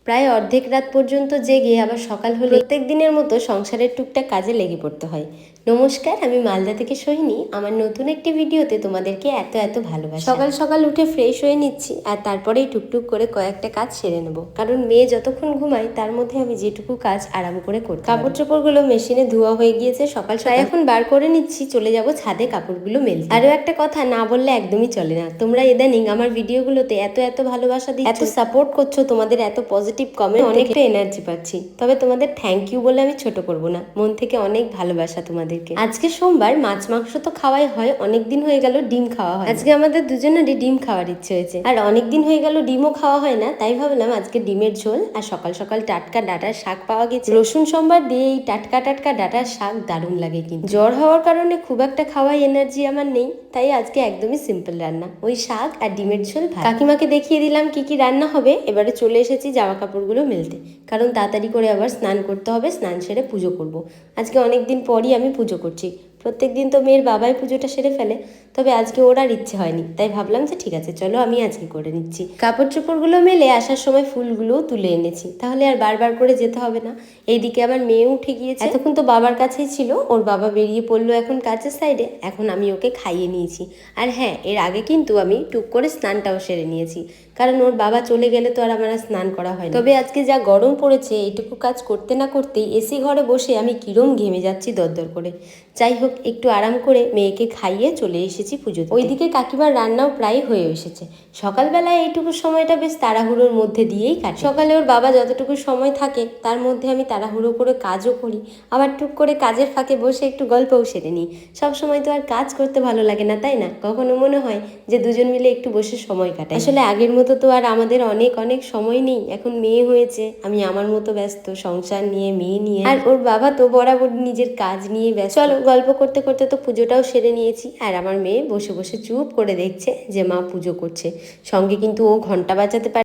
প্রায় অর্ধেক রাত পর্যন্ত জেগে আবার সকাল হলে প্রত্যেক দিনের মতো সংসারের টুকটাক কাজে লেগে পড়তে হয়। নমস্কার, আমি মালদা থেকে সোহিনী। আমার নতুন একটি ভিডিওতে তোমাদেরকে এত এত ভালোবাসা। সকাল সকাল উঠে ফ্রেশ হয়ে নিচ্ছি আর তারপরেই টুকটুক করে কয়েকটা কাজ সেরে নেব, কারণ মেয়ে যতক্ষণ ঘুমায় তার মধ্যে আমি যেটুকু কাজ আরাম করে করতে। কাপড় চোপড়গুলো মেশিনে ধোয়া হয়ে গিয়েছে সকাল সকাল, এখন বার করে নিচ্ছি, চলে যাব ছাদে কাপড়গুলো মেলতে। আরও একটা কথা না বললে একদমই চলে না, তোমরা ইদানিং আমার ভিডিওগুলোতে এত এত ভালোবাসা দিচ্ছ, এত সাপোর্ট করছো, তোমাদের এত পজিটিভ কমেন্ট, অনেকটা এনার্জি পাচ্ছি। তবে তোমাদের থ্যাংক ইউ বলে আমি ছোট করব না, মন থেকে অনেক ভালোবাসা তোমাদেরকে। আজকে সোমবার, মাছ মাংস তো খাওয়াই হয়, অনেক দিন হয়ে গেল ডিম খাওয়া হয়। আজকে আমাদের দুজনেরই ডিম খাওয়ার ইচ্ছে হয়েছে, আর অনেক দিন হয়ে গেল ডিমও খাওয়া হয় না, তাই ভাবলাম আজকে ডিমের ঝোল আর সকাল সকাল টাটকা ডাঁটার শাক পাওয়া গেছে। রসুন সোমবার দিয়ে এই টাটকা টাটকা ডাঁটার শাক দারুণ লাগে, কিন্তু জ্বর হওয়ার কারণে খুব একটা খাওয়াই এনার্জি আমার নেই, তাই আজকে একদমই সিম্পল রান্না, ওই শাক আর ডিমের ঝোল ভাত। কাকিমাকে দেখিয়ে দিলাম কি কি রান্না হবে। এবারে চলে এসেছি জামা কাপড়গুলো মেলতে, কারণ তাড়াতাড়ি করে আবার স্নান করতে হবে, স্নান সেরে পুজো করব। আজকে অনেক দিন পরই আমি পুজো করছি। প্রত্যেক দিন তো মেয়ের বাবাই পুজোটা সেরে ফেলে, তবে আজকে ওর আর ইচ্ছে হয়নি, তাই ভাবলাম যে ঠিক আছে চলো আমি আজকে করে নিচ্ছি। কাপড় চোপড়গুলো মেলে আসার সময় ফুলগুলোও তুলে এনেছি, তাহলে আর বারবার করে যেতে হবে না। এইদিকে আমার মেয়ে উঠে গিয়েছে, এতক্ষণ তো বাবার কাছেই ছিল, ওর বাবা বেরিয়ে পড়লো এখন কাছের সাইডে, এখন আমি ওকে খাইয়ে নিয়েছি। আর হ্যাঁ, এর আগে কিন্তু আমি টুক করে স্নানটাও সেরে নিয়েছি, কারণ ওর বাবা চলে গেলে তো আর আমার স্নান করা হয় না। তবে আজকে যা গরম পড়েছে, এইটুকু কাজ করতে না করতেই এসি ঘরে বসে আমি কিরম ঘেমে যাচ্ছি দরদর করে। যাই হোক, একটু আরাম করে মেয়েকে খাইয়ে চলে এসেছি পুজো। ওইদিকে কাকিমার রান্নাও প্রায় হয়ে এসেছে। সকালবেলায় এইটুকু সময়টা বেশ তাড়াহুড়োর মধ্যে দিয়েই কাটে। সকালে ওর বাবা যতটুকু সময় থাকে তার মধ্যে আমি তাড়াহুড়ো করে কাজও করি, আবার টুক করে কাজের ফাঁকে বসে একটু গল্পও সেরে নিই। সব সময় তো আর কাজ করতে ভালো লাগে না, তাই না? কখনো মনে হয় যে দুজন মিলে একটু বসে সময় কাটাই। আসলে আগের মতো তো আর আমাদের অনেক অনেক সময় নেই, এখন মেয়ে হয়েছে, আমি আমার মতো ব্যস্ত সংসার নিয়ে, মেয়ে নিয়ে, আর ওর বাবা তো বরাবর নিজের কাজ নিয়ে ব্যস্ত। চলো, গল্প করতে করতে তো পুজোটাও সেরে নিয়েছি, আর আমার মেয়ে বসে বসে চুপ করে দেখছে যে মা পুজো করছে। সঙ্গে কিন্তু ও ঘন্টা বাজাতে পারে।